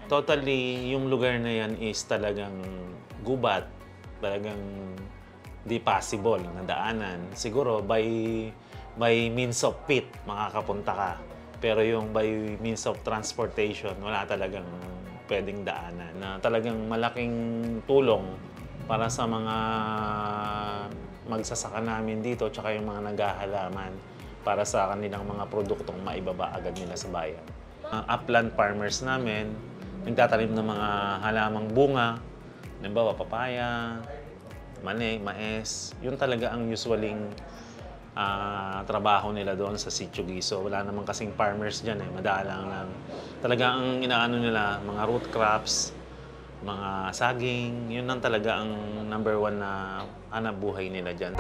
Totally, yung lugar na yan is talagang gubat, talagang di possible na daanan. Siguro by means of pit makakapunta ka. Pero yung by means of transportation, wala talagang pwedeng daanan. Na talagang malaking tulong para sa mga magsasaka namin dito tsaka yung mga naghahalaman para sa kanilang mga produktong maibaba agad nila sa bayan. Upland farmers namin, nagtatanim ng mga halamang bunga, halimbawa papaya, mani, mais. Yun talaga ang usualing trabaho nila doon sa Sitio Giso. Wala naman kasing farmers dyan eh, madalang lang. Talaga ang inaano nila, mga root crops, mga saging, yun lang talaga ang number one na hanap buhay nila dyan.